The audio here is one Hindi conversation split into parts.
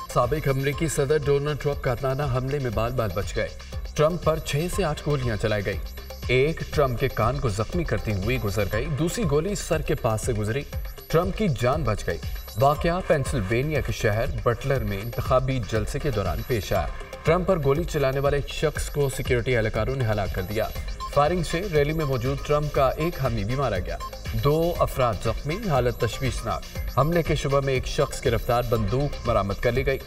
साबिक अमेरिकी सदर डोनाल्ड ट्रंप कातलाना हमले में बाल बाल बच गए। ट्रंप पर 6 से 8 गोलियां चलाई गई। एक ट्रंप के कान को जख्मी करती हुई गुजर गई, दूसरी गोली सर के पास से गुजरी। ट्रंप की जान बच गई। वाकया पेंसिल्वेनिया के शहर बटलर में इंतखाबी जलसे के दौरान पेश आया। ट्रंप पर गोली चलाने वाले एक शख्स को सिक्योरिटी एहलकारों ने हलाक कर दिया। फायरिंग से रैली में मौजूद ट्रंप का एक हामी भी मारा गया। 2 अफराद जख्मी, हालत तशवीशनाक। हमले के शुबा में एक शख्स गिरफ्तार, बंदूक बरामद कर ली गई।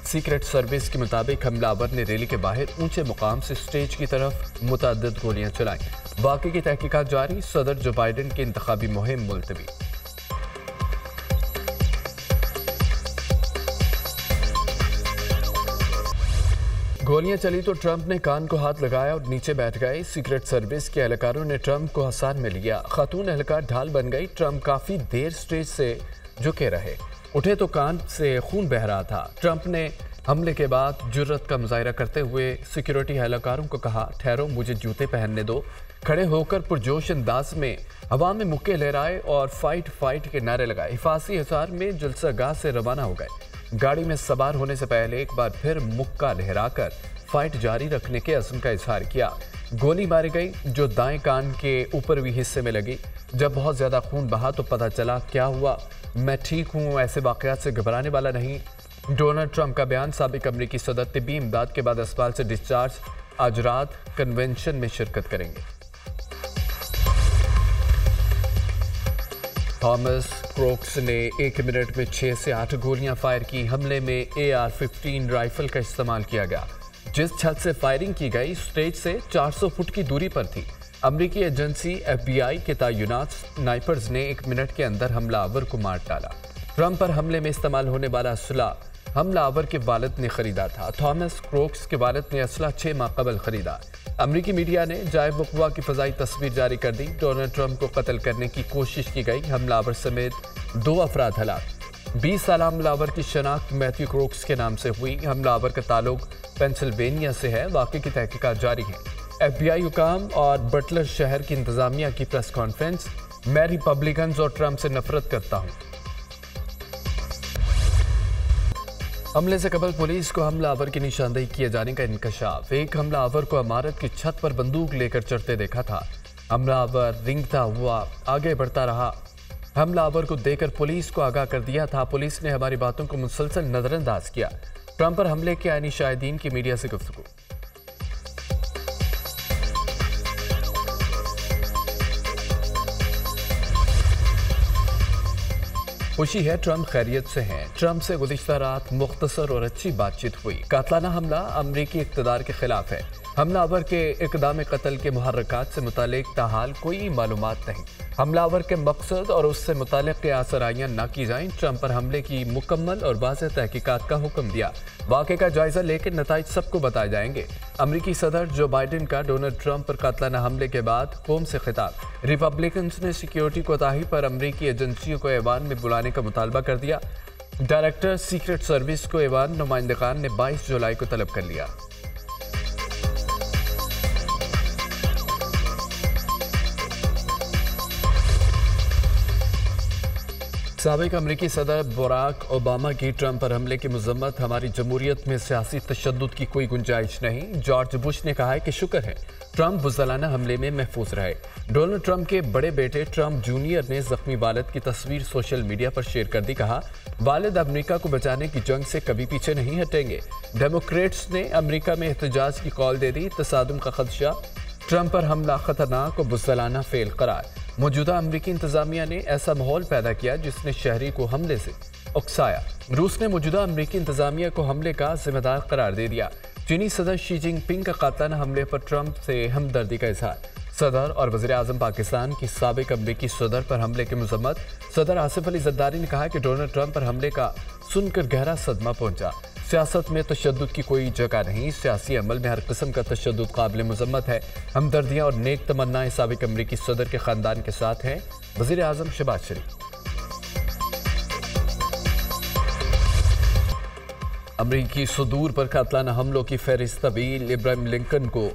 सीक्रेट सर्विस के मुताबिक हमलावर ने रैली के बाहर ऊंचे मुकाम से स्टेज की तरफ मुतअद्दिद गोलियां चलाई। वाक़े की तहकीकात जारी। सदर जो बाइडेन की इंतखाबी मुहिम मुलतवी। गोलियां चली तो ट्रंप ने कान को हाथ लगाया और नीचे बैठ गए। सीक्रेट सर्विस के एहलकारों ने ट्रंप को आसान में लिया। खातून एहलकार ढाल बन गई। ट्रंप काफी देर स्टेज से झुके रहे। उठे तो कान से खून बह रहा था। ट्रंप ने हमले के बाद जुर्रत का मुजाहिरा करते हुए सिक्योरिटी एहलकारों को कहा, ठहरो, मुझे जूते पहनने दो। खड़े होकर पुरजोश अंदाज में हवा में मुक्के लहराए और फाइट फाइट के नारे लगाए। हिफाजी हिसार में जलसागाह से रवाना हो गए। गाड़ी में सवार होने से पहले एक बार फिर मुक्का लहराकर फाइट जारी रखने के अज़्म का इजहार किया। गोली मारी गई जो दाएं कान के ऊपरवी हिस्से में लगी। जब बहुत ज्यादा खून बहा तो पता चला क्या हुआ। मैं ठीक हूं, ऐसे वाकयात से घबराने वाला नहीं। डोनाल्ड ट्रंप का बयान। साबिक अमेरिकी सदर तिब्बी इमदाद के बाद अस्पताल से डिस्चार्ज, आज रात कन्वेंशन में शिरकत करेंगे। थॉमस क्रोक्स ने 1 मिनट में 6 से 8 गोलियां फायर की। हमले में AR-15 राइफल का इस्तेमाल किया गया। जिस छत से फायरिंग की गई स्टेज से 400 फुट की दूरी पर थी। अमेरिकी एजेंसी FBI के तैनात स्नाइपर्स ने 1 मिनट के अंदर हमलावर को मार डाला। ट्रंप पर हमले में इस्तेमाल होने वाला असला हमलावर के वालिद ने खरीदा था। थॉमस क्रोक्स के वालिद ने असला 6 माह कबल खरीदा। अमेरिकी मीडिया ने जाए वक़्वा की फ़ज़ाई तस्वीर जारी कर दी। डोनाल्ड ट्रंप को कत्ल करने की कोशिश की गई। हमलावर समेत 2 अफराद हलाक। 20 साल हमलावर की शनाख्त मैथ्यू क्रोक्स के नाम से हुई। हमलावर का ताल्लुक पेंसिल्वेनिया से है। वाक़े की तहकीकात जारी है। FBI हुकाम और बटलर शहर की इंतजामिया की प्रेस कॉन्फ्रेंस। मैं रिपब्लिकन्स और ट्रंप से नफरत करता हूँ। हमले से कबल पुलिस को हमलावर की निशानदेही किए जाने का इंकशाफ। एक हमलावर को इमारत की छत पर बंदूक लेकर चढ़ते देखा था। हमलावर रिंगता हुआ आगे बढ़ता रहा। हमलावर को देखकर पुलिस को आगाह कर दिया था। पुलिस ने हमारी बातों को मुसलसल नजरअंदाज किया। ट्रंप पर हमले के आईनी शाहिदीन की मीडिया से गुफ्तगू। खुशी है, ट्रंप खैरियत से हैं। ट्रंप से गुज़िश्ता रात मुख्तसर और अच्छी बातचीत हुई। कातलाना हमला अमरीकी इक़्तिदार के खिलाफ है। हमलावर के इक़दाम कत्ल के मुहर्रकात से मुतालिक ताहाल कोई मालूमात नहीं। हमलावर के मकसद और उससे मुतालिक क़यास आराइयाँ न की जाएं। ट्रंप पर हमले की मुकम्मल और वाज़ेह तहकीकात का हुक्म दिया। वाक़े का जायज़ा लेकर नताइज सबको बताए जाएंगे। अमेरिकी सदर जो बाइडेन का डोनाल्ड ट्रंप पर कातलाना हमले के बाद कौम से खिताब। रिपब्लिकन्स ने सिक्योरिटी कोताही पर अमेरिकी एजेंसियों को ऐवान में बुलाने का मुतालबा कर दिया। डायरेक्टर सीक्रेट सर्विस को ऐवान नुमाइंदगान ने 22 जुलाई को तलब कर लिया। साबिक अमेरिकी सदर बराक ओबामा की ट्रंप पर हमले की मजम्मत। हमारी जमहूरियत में सियासी तशद्दुद की कोई गुंजाइश नहीं। जॉर्ज बुश ने कहा है कि शुक्र है ट्रंप बुज़दिलाना हमले में महफूज रहे। डोनाल्ड ट्रंप के बड़े बेटे ट्रंप जूनियर ने जख्मी वालिद की तस्वीर सोशल मीडिया पर शेयर कर दी। कहा, वालिद अमेरिका को बचाने की जंग से कभी पीछे नहीं हटेंगे। डेमोक्रेट्स ने अमेरिका में एहतजाज की कॉल दे दी। तसादुम का खदशा। ट्रंप पर हमला खतरनाक और बुज़दिलाना फेल करार। मौजूदा अमेरिकी इंतजामिया ने ऐसा माहौल पैदा किया जिसने शहरी को हमले से उकसाया। रूस ने मौजूदा अमेरिकी इंतजामिया को हमले का जिम्मेदार करार दे दिया। चीनी सदर शी जिनपिंग का कातलाना हमले पर ट्रंप से हमदर्दी का इजहार। सदर और वज़ीर आज़म पाकिस्तान की साबिक अमेरिकी सदर पर हमले की मजम्मत। सदर आसिफ अली जरदारी ने कहा कि डोनाल्ड ट्रंप पर हमले का सुनकर गहरा सदमा पहुंचा। सियासत में तशद्दुद की कोई जगह नहीं। सियासी अमल में हर किस्म का तशद्दुद काबिल मजम्मत है। हमदर्दियाँ और नेक तमन्नाएं साबिक अमेरिकी सदर के ख़ानदान के साथ हैं। वज़ीर आज़म शहबाज शरीफ। अमेरिकी सदूर पर कातलाना हमलों की फहरिस्त तवील। इब्राहिम लिंकन को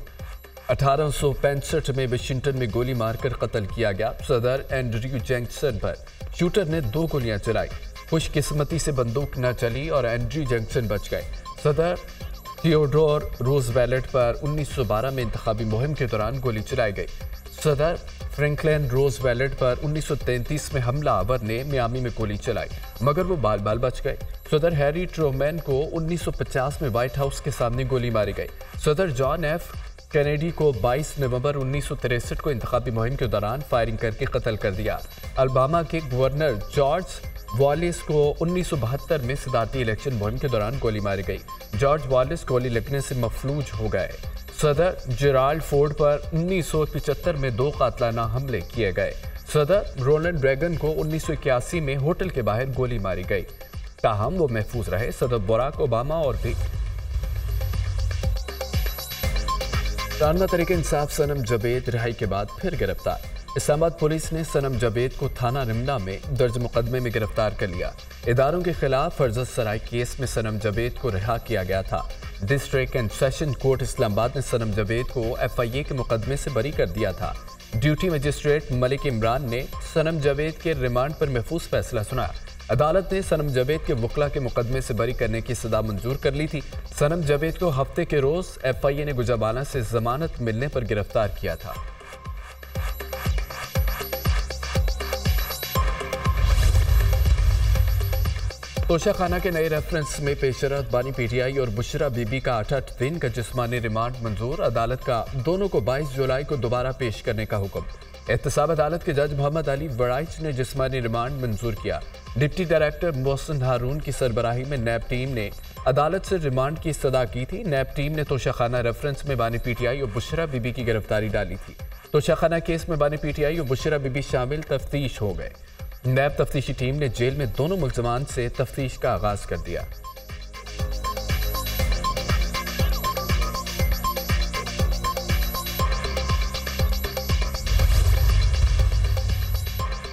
1865 में वाशिंगटन में गोली मारकर कत्ल किया गया। सदर एंड्रयू जैक्सन पर शूटर ने 2 गोलियां चलाई। खुशकिस्मती से बंदूक न चली और एंड्री जंक्शन बच गए। सदर थियोडोर रूजवेल्ट पर 1912 में इंतखाबी मुहिम के दौरान गोली चलाई गई। सदर फ्रैंकलिन रूजवेल्ट पर 1933 में हमलावर ने मियामी में गोली चलाई, मगर वो बाल बाल बच गए। सदर हैरी ट्रूमैन को 1950 में व्हाइट हाउस के सामने गोली मारी गई। सदर जॉन एफ कैनेडी को 22 नवंबर 1963 को इंतखाबी मुहिम के दौरान फायरिंग करके कत्ल कर दिया। अलबामा के गवर्नर जॉर्ज वॉलिस को 1972 में सदारती इलेक्शन मुहिम के दौरान गोली मारी गई। जॉर्ज वॉलिस गोली लगने से मफलूज हो गए। सदर जेराल्ड फोर्ड पर 1975 में 2 कातलाना हमले किए गए। सदर रोनाल्ड रेगन को 1981 में होटल के बाहर गोली मारी गई, ताहम वो महफूज रहे। सदर बराक ओबामा और भी राना तरीके इंसाफ सनम जवेद रिहाई के बाद फिर गिरफ्तार। इस्लामाबाद पुलिस ने सनम जवेद को थाना रिमना में दर्ज मुकदमे में गिरफ्तार कर लिया। इदारों के खिलाफ फर्जत सराय केस में सनम जवेद को रिहा किया गया था। District and session court Islamabad ने सनम जवेद को FIA के मुकदमे से बरी कर दिया था। ड्यूटी मजिस्ट्रेट मलिक इमरान ने सनम जवेद के रिमांड पर महफूज फैसला सुनाया। अदालत ने सनम जवेद के वकला के मुकदमे से बरी करने की सजा मंजूर कर ली थी। सनम जवेद को हफ्ते के रोज FIA ने गुजराबाना से जमानत मिलने पर गिरफ्तार किया था। तोशाखाना के नए रेफरेंस में पेशरत बानी PTI और बुशरा बीबी का 8 दिन का जिस्मानी रिमांड मंजूर। अदालत का दोनों को 22 जुलाई को दोबारा पेश करने का हुक्म। एहतसाब अदालत के जज मोहम्मद अली वराइच ने जिस्मानी रिमांड मंजूर किया। डिप्टी डायरेक्टर मोहसिन हारून की सरबराही में नैब टीम ने अदालत से रिमांड की इस्तदा की थी। नैब टीम ने तोशाखाना रेफरेंस में बानी PTI और बुशरा बीबी की गिरफ्तारी डाली थी। तोशाखाना केस में बानी PTI और बुशरा बीबी शामिल तफ्तीश हो गए। नैब तफ्तीशी टीम ने जेल में दोनों मुल्ज़मान से तफ्तीश का आगाज कर दिया।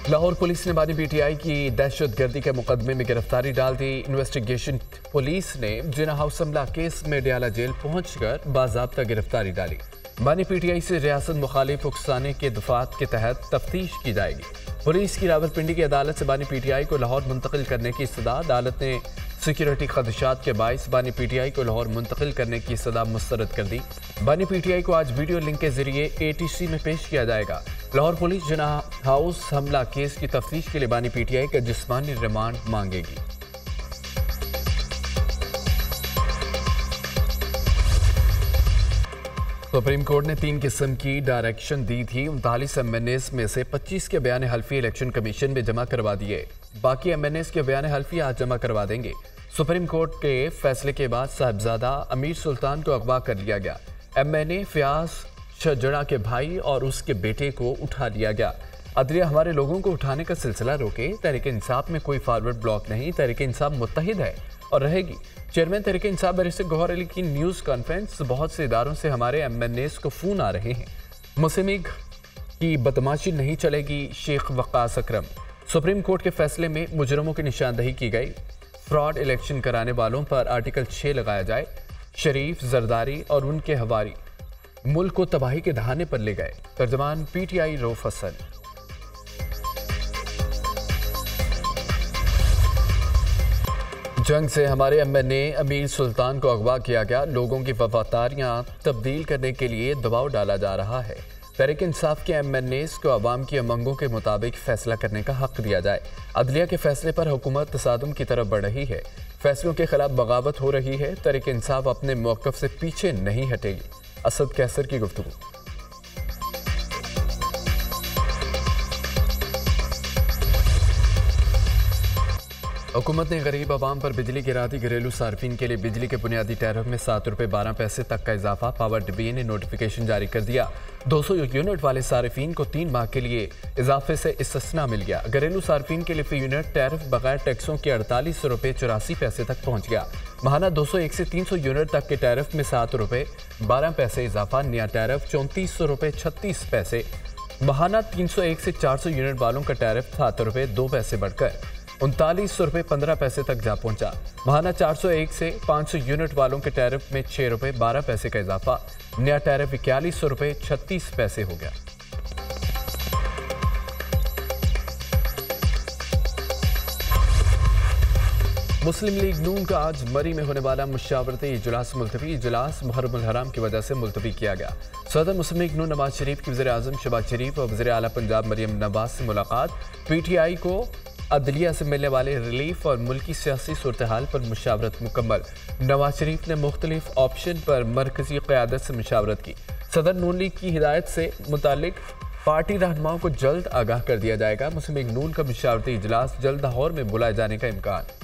लाहौर पुलिस ने बानी PTI की दहशतगर्दी के मुकदमे में गिरफ्तारी डाल दी। इन्वेस्टिगेशन पुलिस ने जिना हाउस हमला केस में डियाला जेल पहुंचकर बाज़ाब्ता गिरफ्तारी डाली। बानी PTI से रियासत मुखालिफ उकसाने के दफात के तहत तफ्तीश की जाएगी। पुलिस की रावलपिंडी की अदालत से बानी PTI को लाहौर मुंतकिल करने की सदा। अदालत ने सिक्योरिटी खदशात के बाइस बानी PTI को लाहौर मुंतकिल करने की सदा मुस्तरद कर दी। बानी PTI को आज वीडियो लिंक के जरिए ATC में पेश किया जाएगा। लाहौर पुलिस जिना हाउस हमला केस की तफ्तीश के लिए बानी PTI का जिस्मानी रिमांड मांगेगी। सुप्रीम कोर्ट ने 3 किस्म की डायरेक्शन दी थी। 39 MNAs में से 25 के बयान हल्फी इलेक्शन कमीशन में जमा करवा दिए। बाकी MNAs के बयान हल्फी आज जमा करवा देंगे। सुप्रीम कोर्ट के फैसले के बाद साहिबजादा अमीर सुल्तान को अगवा कर लिया गया। MNA फयाज शजड़ा के भाई और उसके बेटे को उठा लिया गया। अदलिया हमारे लोगों को उठाने का सिलसिला रोके। तहरीक इंसाफ में कोई फॉरवर्ड ब्लॉक नहीं। तहरीक इंसाफ मुत्तहिद है और रहेगी। चेयरमैन तहरीक इंसाफ बैरिस्टर गौहर अली की न्यूज़ कॉन्फ्रेंस। बहुत से इदारों से हमारे MNAs को फ़ोन आ रहे हैं। मुस्लिम लीग की बदमाशी नहीं चलेगी, शेख वक्कास अकरम। सुप्रीम कोर्ट के फैसले में मुजरमों की निशानदही की गई। फ्रॉड इलेक्शन कराने वालों पर आर्टिकल 6 लगाया जाए। शरीफ, जरदारी और उनके हवारी मुल्क को तबाही के दहाने पर ले गए। तर्जमान PTI रऊफ हसन। जंग से हमारे MNA अमीर सुल्तान को अगवा किया गया। लोगों की वफादारियां तब्दील करने के लिए दबाव डाला जा रहा है। तहरीक इंसाफ के MNAs को अवाम की उमंगों के मुताबिक फैसला करने का हक दिया जाए। अदलिया के फैसले पर हुकूमत तसादुम की तरफ बढ़ रही है। फैसलों के खिलाफ बगावत हो रही है। तहरीक इंसाफ अपने मौक़िफ़ से पीछे नहीं हटेगी। असद कैसर की गुफ्तगू। हुकूमत ने गरीब आवाम पर बिजली गिरा दी। घरेलू सार्फिन के लिए बिजली के बुनियादी टैरिफ में 7 रुपये 12 पैसे तक का इजाफा। पावर डिवीजन ने नोटिफिकेशन जारी कर दिया। 200 यूनिट वाले सार्फिन को 3 माह के लिए इजाफे से इस्तिस्ना मिल गया। घरेलू सार्फिन के लिए फी यूनिट टैरिफ बगैर टैक्सों के 48 रुपये 84 पैसे तक पहुँच गया। माहाना 201 से 300 यूनिट तक के टैरिफ में 7 रुपये 12 पैसे इजाफा। नया टैरिफ 3400 रुपये 36 पैसे। माहाना 301 से 400 यूनिट वालों का टैरिफ 7 रुपये 2 पैसे बढ़कर 3900 रुपये 15 पैसे तक जा पहुंचा। माहाना 401 से 500 यूनिट वालों के टैरिफ में 6 रुपये 12 पैसे का इजाफा। नया टैरिफ 4100 रुपये 36 पैसे हो गया। मुस्लिम लीग नून का आज मरी में होने वाला मुशावरती इजलास मुलतवी। इजलास मुहर्रम हराम की वजह से मुलतवी किया गया। सदर मुस्लिम लीग नून नवाज शरीफ की वज़ीर आज़म शहबाज शरीफ और वज़ीर आला पंजाब मरियम नवाज से मुलाकात। PTI को अदलिया से मिलने वाले रिलीफ और मुल्की सियासी सूरत हाल पर मुशावरत मुकम्मल। नवाज शरीफ ने मुख्तलिफ ऑप्शन पर मरकजी क़यादत से मुशावरत की। सदर नून लीग की हिदायत से मुतालिक पार्टी रहनुमाओं को जल्द आगाह कर दिया जाएगा। मुस्लिम लीग नून का मुशावरती इजलास जल्द लाहौर में बुलाए जाने का इम्कान।